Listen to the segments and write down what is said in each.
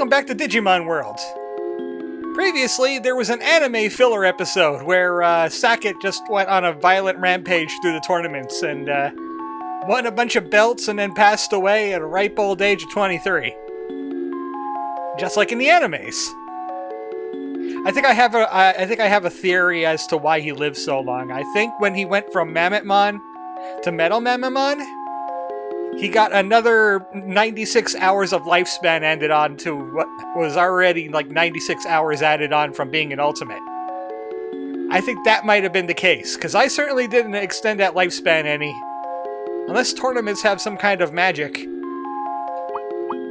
Welcome back to Digimon World. Previously, there was an anime filler episode where Sackett just went on a violent rampage through the tournaments and won a bunch of belts and then passed away at a ripe old age of 23. Just like in the animes. I think I have a theory as to why he lived so long. I think when he went from Mammothmon to Metal Mammothmon, he got another 96 hours of lifespan added on to what was already like 96 hours added on from being an Ultimate. I think that might have been the case, because I certainly didn't extend that lifespan any. Unless tournaments have some kind of magic.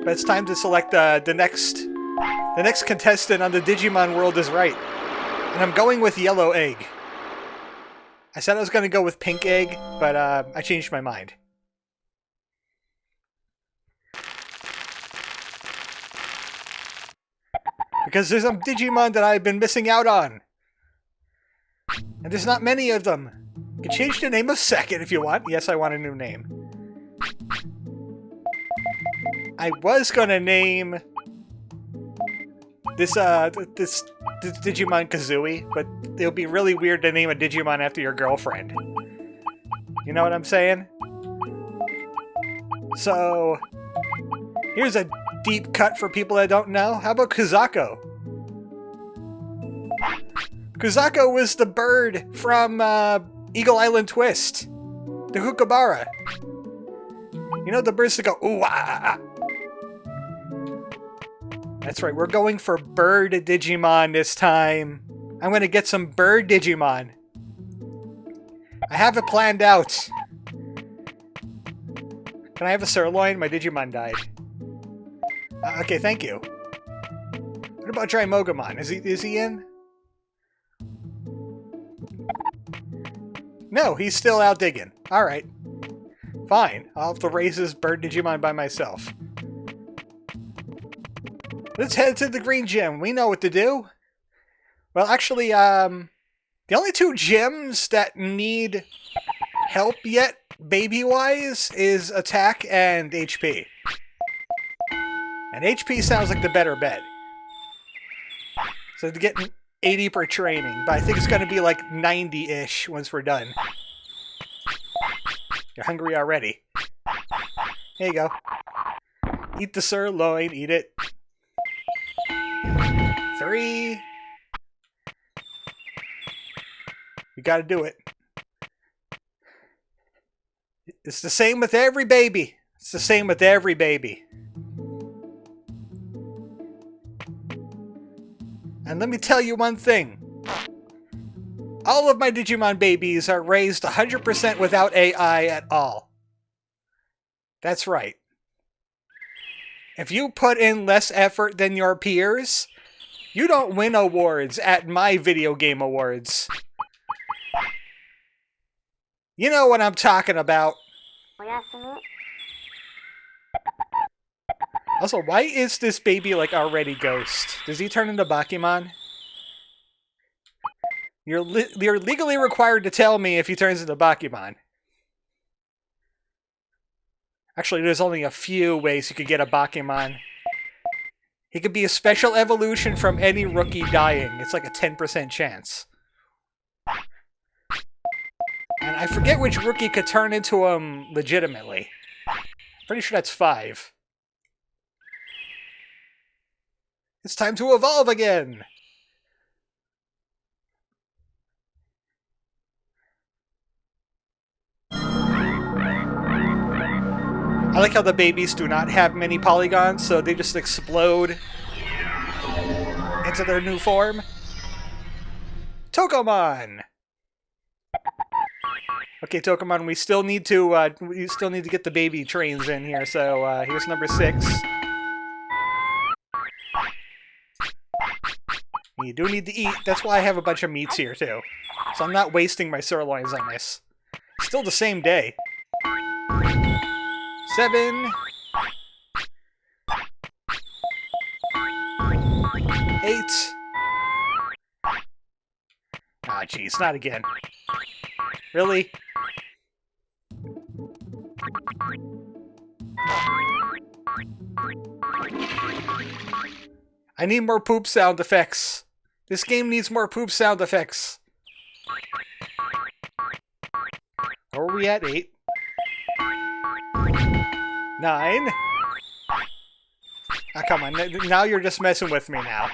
But it's time to select the next contestant on the Digimon World is right. And I'm going with Yellow Egg. I said I was going to go with Pink Egg, but I changed my mind. Because there's some Digimon that I've been missing out on. And there's not many of them. You can change the name of Sackett if you want. Yes, I want a new name. I was gonna name this Digimon Kazooie, but it would be really weird to name a Digimon after your girlfriend. You know what I'm saying? So, here's a deep cut for people that don't know. How about Kuzako? Kuzako was the bird from Eagle Island Twist. The Kookaburra. You know the birds that go, ooh, ah, ah. That's right, we're going for bird Digimon this time. I'm going to get some bird Digimon. I have it planned out. Can I have a sirloin? My Digimon died. Okay, thank you. What about Drimogamon? Is he in? No, he's still out digging. Alright. Fine. I'll have to raise this bird Digimon by myself. Let's head to the green gym. We know what to do. Well, actually, the only two gyms that need help yet, baby-wise, is attack and HP. And HP sounds like the better bet. So to get 80 per training, but I think it's going to be like 90-ish once we're done. You're hungry already. Here you go. Eat the sirloin, eat it. 3. You gotta do it. It's the same with every baby. It's the same with every baby. And let me tell you one thing. All of my Digimon babies are raised 100% without AI at all. That's right. If you put in less effort than your peers, you don't win awards at my video game awards. You know what I'm talking about. Also, why is this baby, like, already ghost? Does he turn into Bakimon? You're legally required to tell me if he turns into Bakimon. Actually, there's only a few ways you could get a Bakimon. He could be a special evolution from any rookie dying. It's like a 10% chance. And I forget which rookie could turn into him legitimately. Pretty sure that's 5. It's time to evolve again! I like how the babies do not have many polygons, so they just explode into their new form. Tokomon! Okay, Tokomon, we still need to get the baby trains in here, so here's number 6. You do need to eat. That's why I have a bunch of meats here, too. So I'm not wasting my sirloins on this. Still the same day. 7. 8. Ah, jeez, not again. Really? I need more poop sound effects. This game needs more poop sound effects. Where are we at? 8. 9. Oh, come on. Now you're just messing with me now.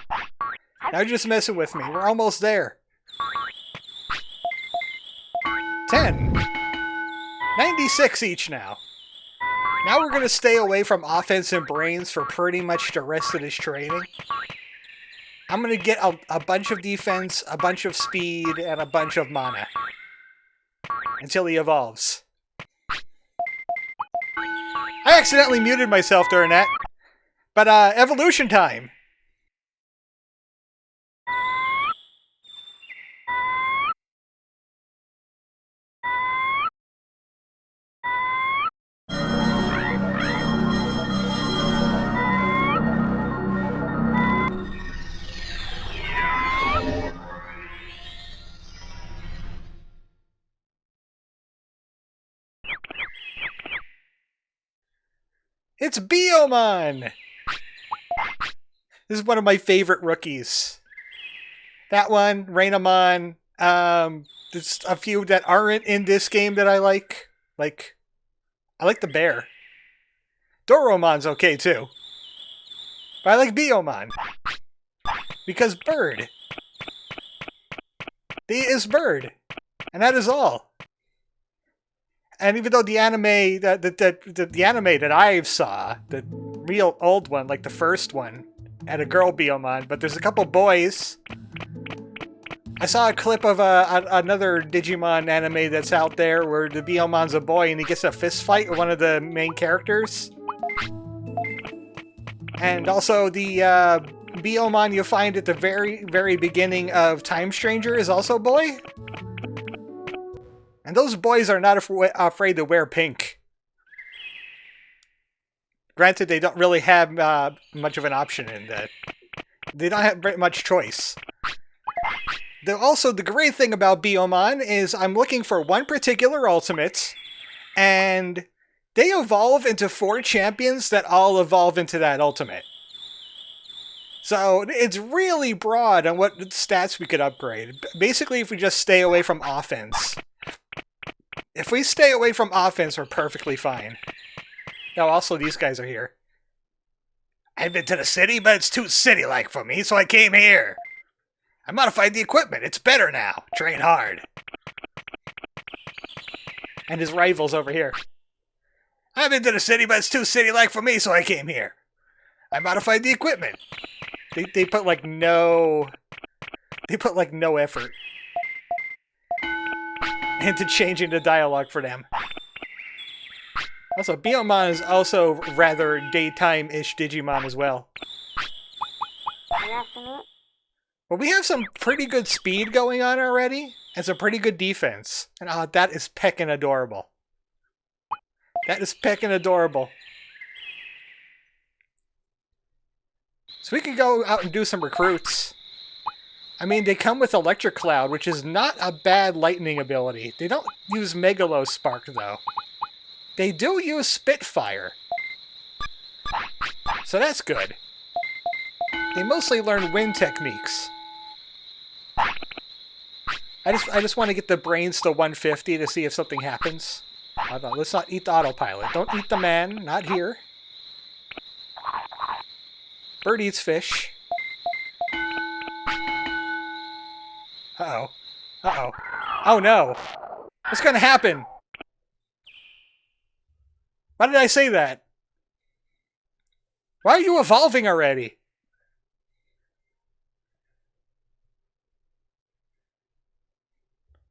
Now you're just messing with me. We're almost there. 10. 96 each now. Now we're going to stay away from offense and brains for pretty much the rest of this training. I'm going to get a bunch of defense, a bunch of speed, and a bunch of mana. Until he evolves. I accidentally muted myself during that. But, evolution time. It's Biomon! This is one of my favorite rookies. That one, Rainamon. There's a few that aren't in this game that I like. I like the bear. Doromon's okay too. But I like Biomon. Because bird. B is bird. And that is all. And even though the anime the anime that I saw, the real old one, like the first one, had a girl Biomon, but there's a couple boys. I saw a clip of another Digimon anime that's out there where the Biomon's a boy and he gets a fist fight with one of the main characters. And also the Biomon you find at the very, very beginning of Time Stranger is also a boy. And those boys are not afraid to wear pink. Granted, they don't really have much of an option in that. They don't have very much choice. Also, the great thing about Biomon is I'm looking for one particular ultimate, and they evolve into 4 champions that all evolve into that ultimate. So it's really broad on what stats we could upgrade. Basically, if we just stay away from offense. If we stay away from offense, we're perfectly fine. Now, also, these guys are here. I've been to the city, but it's too city-like for me, so I came here. I modified the equipment. It's better now. Train hard. And his rival's over here. I've been to the city, but it's too city-like for me, so I came here. I modified the equipment. They put, like, no... They put, like, no effort into changing the dialogue for them. Also, Biomon is also rather daytime-ish Digimon as well. But we have some pretty good speed going on already, and some pretty good defense. And that is peckin' adorable. That is peckin' adorable. So we can go out and do some recruits. I mean, they come with Electric Cloud, which is not a bad lightning ability. They don't use Megalo Spark, though. They do use Spitfire. So that's good. They mostly learn wind techniques. I just want to get the brains to 150 to see if something happens. Hold on, let's not eat the autopilot. Don't eat the man. Not here. Bird eats fish. Uh-oh. Uh-oh. Oh no! What's gonna happen? Why did I say that? Why are you evolving already?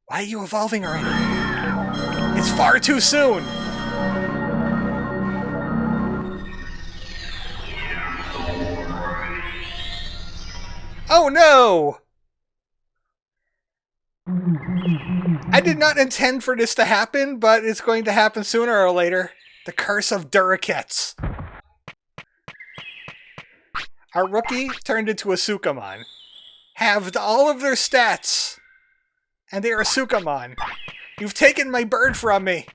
Why are you evolving already? It's far too soon! Oh no! I did not intend for this to happen, but it's going to happen sooner or later. The curse of Durakets. Our rookie turned into a Sukamon. Halved all of their stats. And they are a Sukamon. You've taken my bird from me.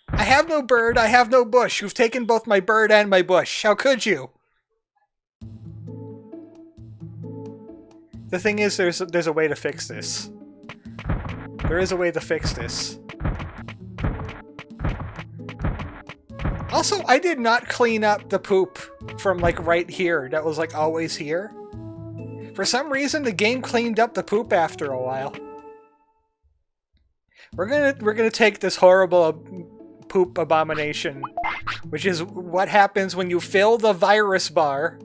I have no bird, I have no bush. You've taken both my bird and my bush. How could you? The thing is, there's a way to fix this. There is a way to fix this. Also, I did not clean up the poop from, like, right here. That was, like, always here. For some reason, the game cleaned up the poop after a while. We're gonna take this horrible poop abomination, which is what happens when you fill the virus bar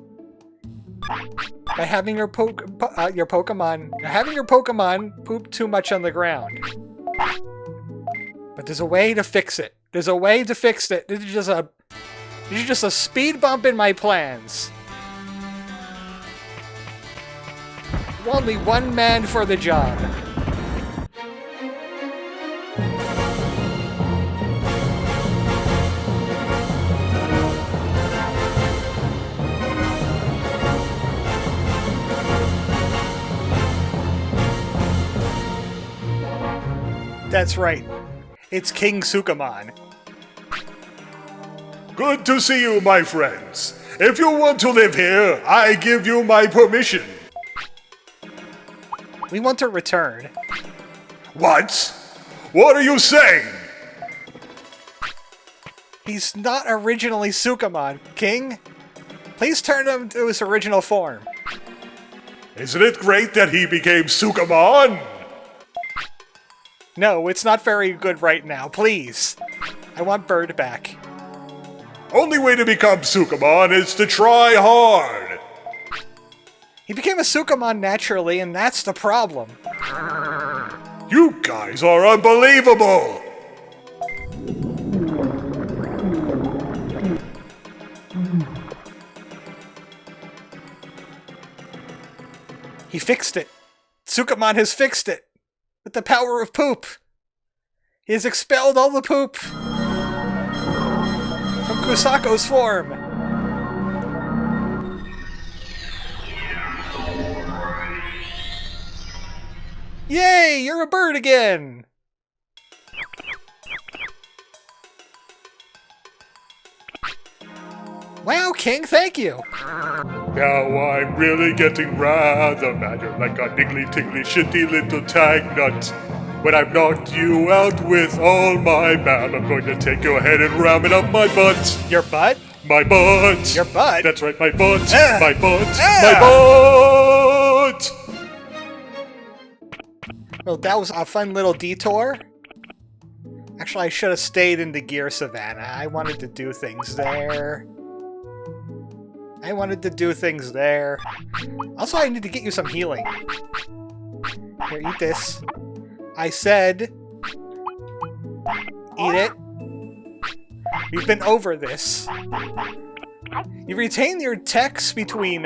by having your Pokemon poop too much on the ground. But there's a way to fix it. There's a way to fix it. This is just a speed bump in my plans. Only one man for the job. That's right. It's King Sukamon. Good to see you, my friends. If you want to live here, I give you my permission. We want to return. What? What are you saying? He's not originally Sukamon, King. Please turn him to his original form. Isn't it great that he became Sukamon? No, it's not very good right now. Please. I want Bird back. Only way to become Sukamon is to try hard. He became a Sukamon naturally, and that's the problem. You guys are unbelievable! He fixed it. Sukamon has fixed it. With the power of poop. He has expelled all the poop from Kusako's form. Yay! You're a bird again! Wow, King, thank you! Now I'm really getting rather mad. You're like a niggly-tiggly shitty little tag nut. When I've knocked you out with all my man, I'm going to take your head and ram it up my butt. Your butt? My butt! Your butt? That's right, my butt! My butt! Ah. My butt! Well, that was a fun little detour. Actually, I should have stayed in the Gear Savannah. I wanted to do things there. Also, I need to get you some healing. Here, eat this. I said... Eat it. We've been over this. You retain your text between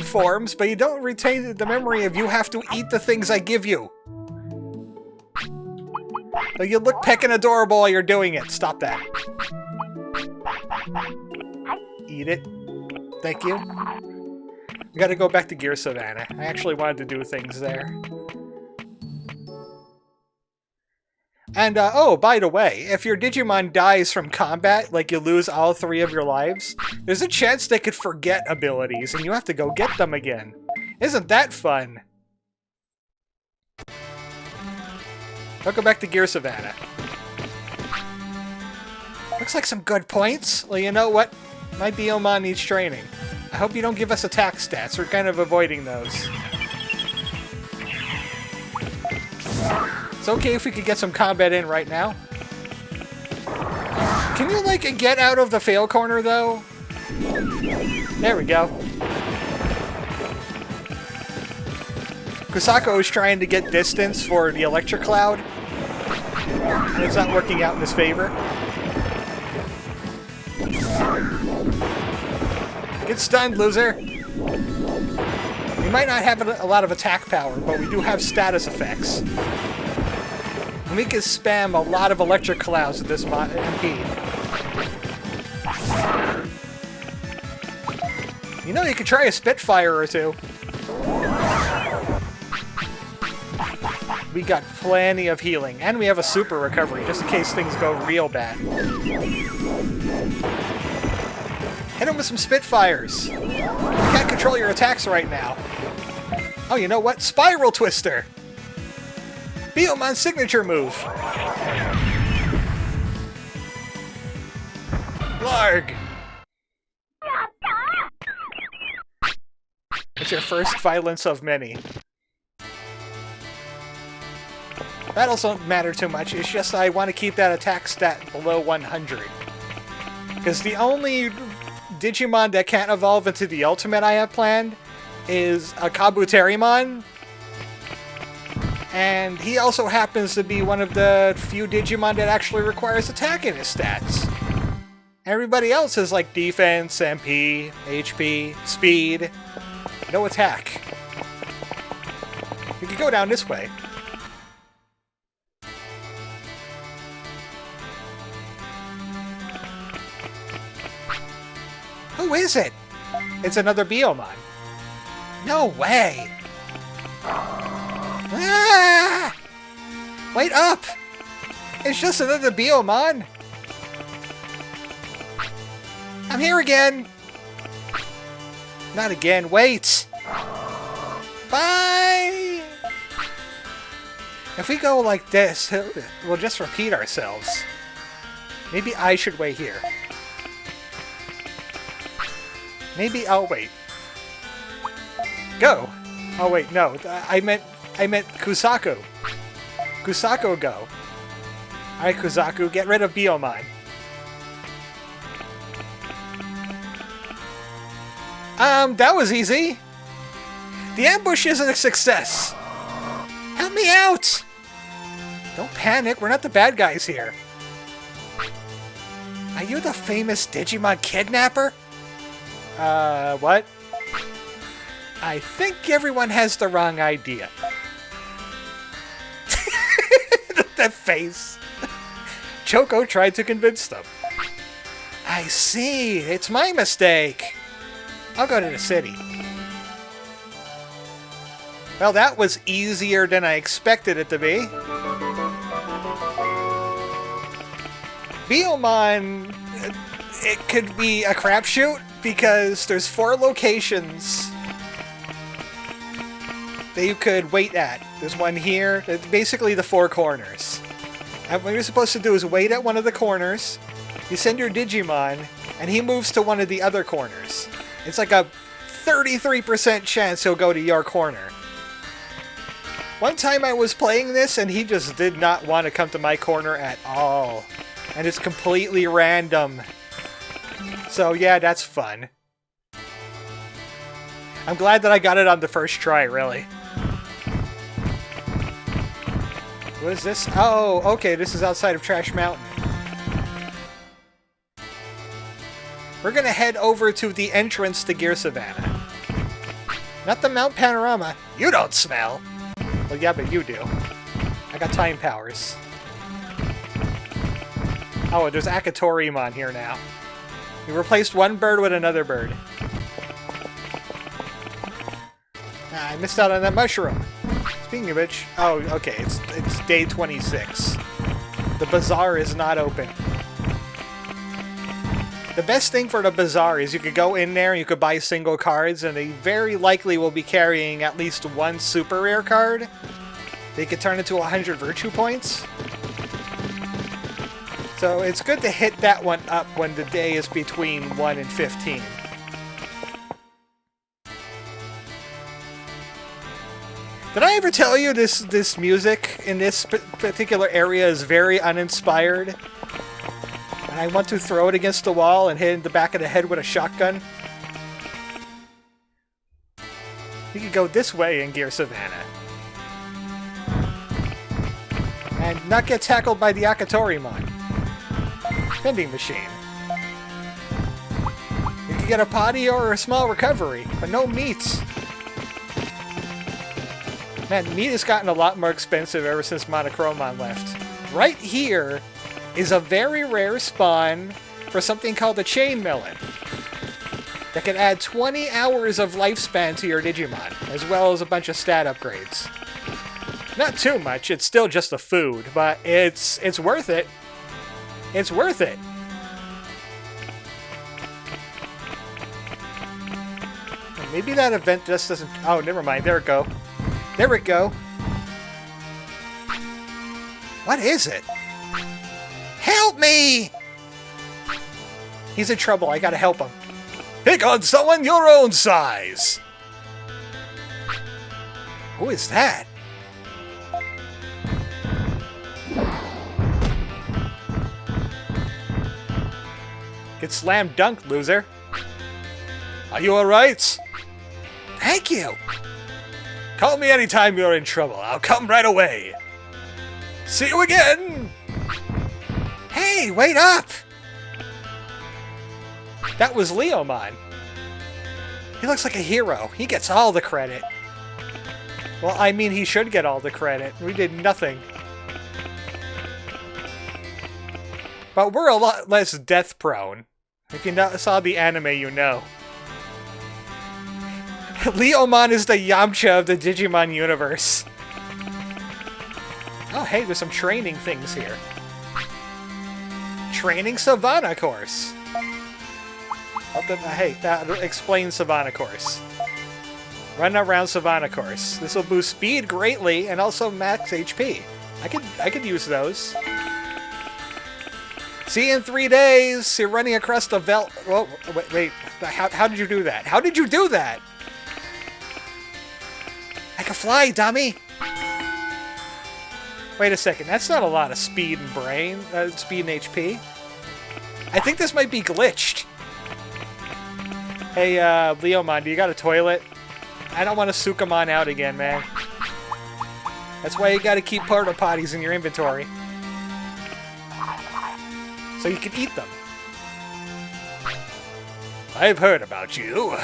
forms, but you don't retain the memory of you have to eat the things I give you. So you look peckin' adorable while you're doing it. Stop that. Eat it. Thank you. We gotta go back to Gear Savannah. I actually wanted to do things there. And, oh, by the way, if your Digimon dies from combat, like you lose all 3 of your lives, there's a chance they could forget abilities, and you have to go get them again. Isn't that fun? Welcome back to Gear Savannah. Looks like some good points. Well, you know what? My Biomon needs training. I hope you don't give us attack stats. We're kind of avoiding those. It's okay if we could get some combat in right now. Can you, like, get out of the fail corner, though? There we go. Kusako is trying to get distance for the electric cloud. And it's not working out in his favor. Get stunned, loser! We might not have a lot of attack power, but we do have status effects. And we can spam a lot of electric clouds with this MP. You know, you could try a Spitfire or two. We got plenty of healing, and we have a super recovery, just in case things go real bad. Hit him with some Spitfires. You can't control your attacks right now. Oh, you know what? Spiral Twister! Biomon's signature move! Blarg! It's your first violence of many. Battles don't matter too much, it's just I want to keep that attack stat below 100. Because the only Digimon that can't evolve into the ultimate I have planned is a Kabuterimon. And he also happens to be one of the few Digimon that actually requires attack in his stats. Everybody else is like defense, MP, HP, speed, no attack. We could go down this way. Who is it? It's another Biyomon. No way! Ah! Wait up! It's just another Biyomon! I'm here again! Not again, wait! Bye! If we go like this, we'll just repeat ourselves. Maybe I should wait here. Maybe I'll wait. Go! Oh wait, no. I meant Kusaku. Kusaku, go. Alright, Kusaku, get rid of Biyomon. That was easy. The ambush isn't a success. Help me out! Don't panic, we're not the bad guys here. Are you the famous Digimon kidnapper? What? I think everyone has the wrong idea. That face. Choco tried to convince them. I see, it's my mistake. I'll go to the city. Well, that was easier than I expected it to be. Biyomon, it could be a crapshoot because there's 4 locations that you could wait at. There's one here, basically the 4 corners. And what you're supposed to do is wait at one of the corners, you send your Digimon, and he moves to one of the other corners. It's like a 33% chance he'll go to your corner. One time I was playing this and he just did not want to come to my corner at all. And it's completely random. So yeah, that's fun. I'm glad that I got it on the first try, really. What is this? Oh, okay, this is outside of Trash Mountain. We're gonna head over to the entrance to Gear Savannah. Not the Mount Panorama. You don't smell! Well, yeah, but you do. I got time powers. Oh, there's Akatorimon here now. We replaced one bird with another bird. Ah, I missed out on that mushroom. Speaking of which... Oh, okay, it's day 26. The bazaar is not open. The best thing for the bazaar is you could go in there and you could buy single cards, and they very likely will be carrying at least one super rare card. They could turn into 100 virtue points. So it's good to hit that one up when the day is between 1 and 15. Did I ever tell you this music in this particular area is very uninspired? And I want to throw it against the wall and hit it in the back of the head with a shotgun? You could go this way in Gear Savannah. And not get tackled by the Akatorimon. Vending machine. You could get a potty or a small recovery, but no meats. Man, meat has gotten a lot more expensive ever since Monochromon left. Right here is a very rare spawn for something called the Chain Melon that can add 20 hours of lifespan to your Digimon, as well as a bunch of stat upgrades. Not too much, it's still just a food, but it's worth it. It's worth it. Maybe that event just doesn't... Oh, never mind, there it go. There we go. What is it? Help me! He's in trouble. I gotta help him. Pick on someone your own size. Who is that? Get slam dunked, loser. Are you alright? Thank you. Call me anytime you're in trouble. I'll come right away. See you again! Hey, wait up! That was Leomon. He looks like a hero. He gets all the credit. Well, I mean, he should get all the credit. We did nothing. But we're a lot less death-prone. If you saw the anime, you know. Leomon is the Yamcha of the Digimon universe. Oh, hey, there's some training things here. Training Savannah course. Hey, that explains Savannah course. Run around Savannah course. This will boost speed greatly and also max HP. I could use those. See you in 3 days. You're running across the belt. Whoa, wait. How did you do that? How did you do that? I can fly, dummy. Wait a second. That's not a lot of speed and speed and HP. I think this might be glitched. Hey, Leomon, do you got a toilet? I don't want to Sukamon out again, man. That's why you gotta keep porta potties in your inventory. So you can eat them. I've heard about you.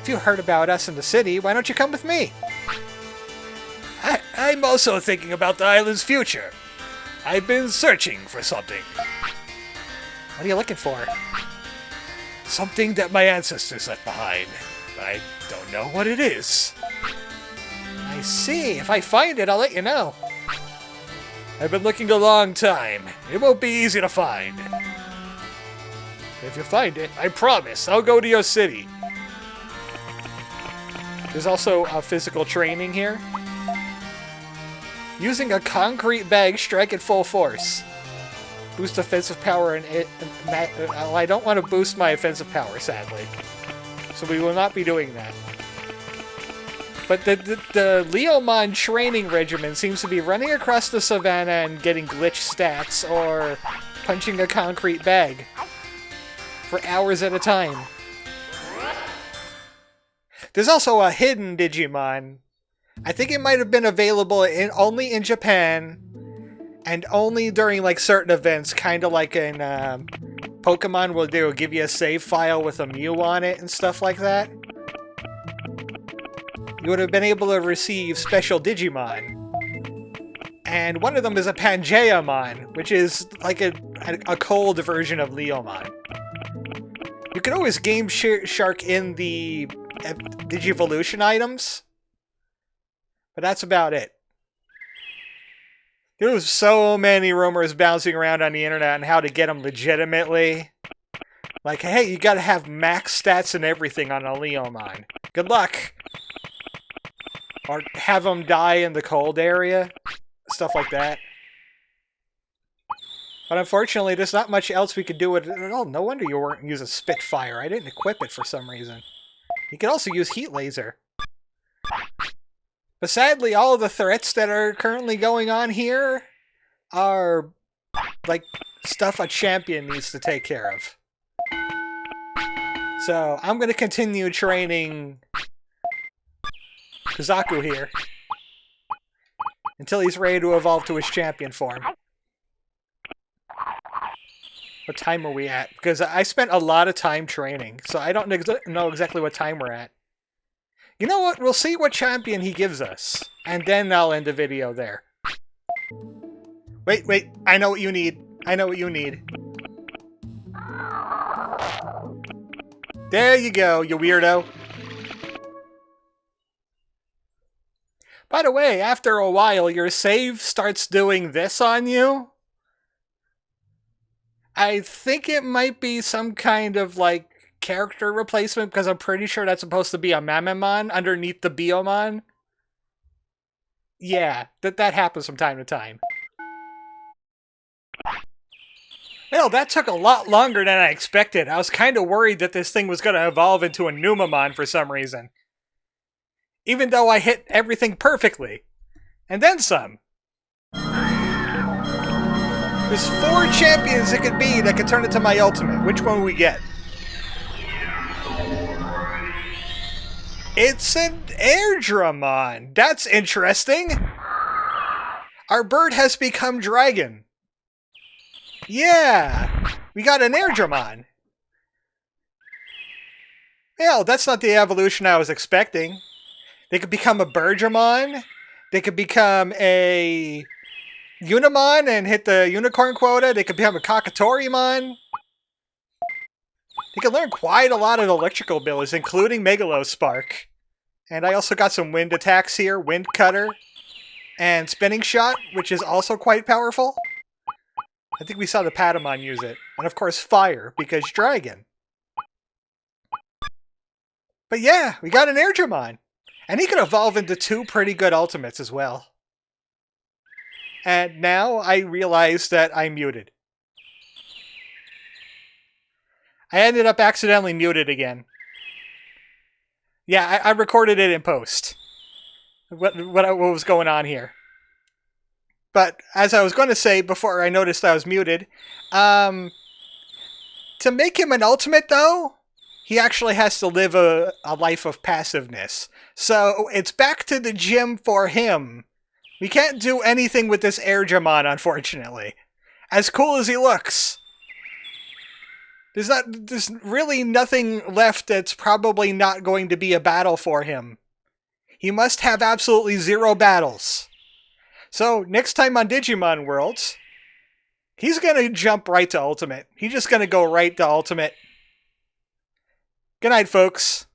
If you heard about us in the city, why don't you come with me? I'm also thinking about the island's future. I've been searching for something. What are you looking for? Something that my ancestors left behind. I don't know what it is. I see. If I find it, I'll let you know. I've been looking a long time. It won't be easy to find. If you find it, I promise I'll go to your city. There's also physical training here. Using a concrete bag, strike at full force. Boost offensive power and well, I don't want to boost my offensive power, sadly. So we will not be doing that. But the Leomon training regimen seems to be running across the savannah and getting glitch stats, or punching a concrete bag for hours at a time. There's also a hidden Digimon. I think it might have been available only in Japan, and only during like certain events, kind of like in Pokemon will do, give you a save file with a Mew on it and stuff like that. You would have been able to receive special Digimon. And one of them is a Pangeamon, which is like a cold version of Leomon. You can always Game Shark in the Digivolution items, but that's about it. There was so many rumors bouncing around on the internet on how to get them legitimately. Like, hey, you gotta have max stats and everything on a Leomon. Good luck! Or have them die in the cold area. Stuff like that. But unfortunately, there's not much else we could do with it. Oh, no wonder you weren't using Spitfire. I didn't equip it for some reason. You can also use Heat Laser. But sadly, all of the threats that are currently going on here are, like, stuff a champion needs to take care of. So, I'm going to continue training Kuzaku here until he's ready to evolve to his champion form. What time are we at? Because I spent a lot of time training, so I don't know exactly what time we're at. You know what? We'll see what champion he gives us, and then I'll end the video there. Wait. I know what you need. I know what you need. There you go, you weirdo. By the way, after a while, your save starts doing this on you. I think it might be some kind of, like, character replacement because I'm pretty sure that's supposed to be a Mamamon underneath the Biomon. Yeah, that happens from time to time. Well, that took a lot longer than I expected. I was kind of worried that this thing was going to evolve into a Numamon for some reason. Even though I hit everything perfectly. And then some. There's 4 champions it could be that could turn into my ultimate. Which one will we get? It's an Airdramon. That's interesting. Our bird has become dragon. Yeah, we got an Airdramon. Well, that's not the evolution I was expecting. They could become a Birdramon. They could become a Unimon and hit the unicorn quota. They could become a Cockatorimon. They could learn quite a lot of electrical abilities, including Megalospark. And I also got some wind attacks here. Wind Cutter and Spinning Shot, which is also quite powerful. I think we saw the Patamon use it. And of course Fire, because Dragon. But yeah, we got an Airdramon. And he could evolve into 2 pretty good ultimates as well. And now I realize that I'm muted. I ended up accidentally muted again. Yeah, I recorded it in post. What was going on here. But as I was going to say before I noticed I was muted, to make him an ultimate though, he actually has to live a life of passiveness. So it's back to the gym for him. We can't do anything with this Airdramon, unfortunately. As cool as he looks. There's really nothing left that's probably not going to be a battle for him. He must have absolutely 0 battles. So, next time on Digimon Worlds, he's going to jump right to Ultimate. He's just going to go right to Ultimate. Good night, folks.